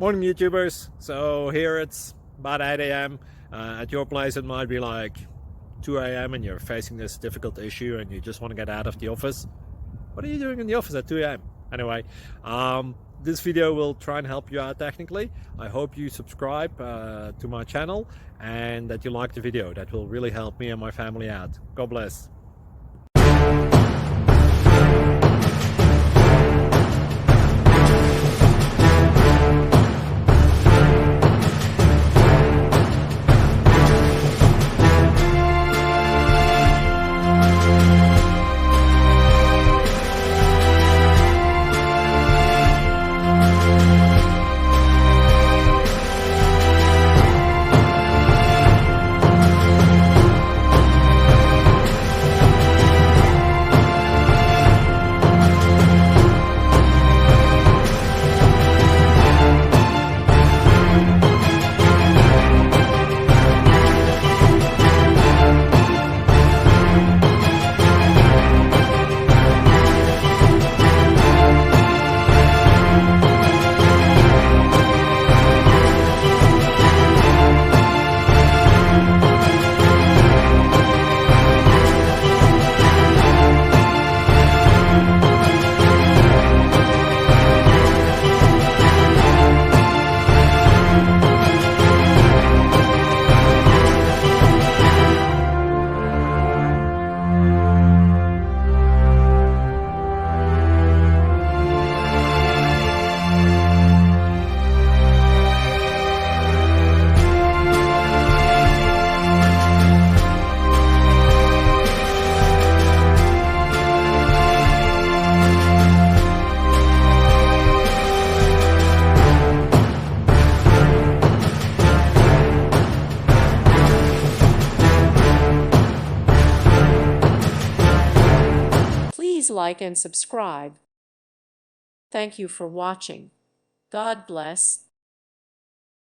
Morning YouTubers. So here it's about 8 a.m. At your place it might be like 2 a.m. and you're facing this difficult issue and you just want to get out of the office. What are you doing in the office at 2 a.m.? Anyway, this video will try and help you out technically. I hope you subscribe to my channel and that you like the video. That will really help me and my family out. God bless. Please like and subscribe. Thank you for watching. God bless.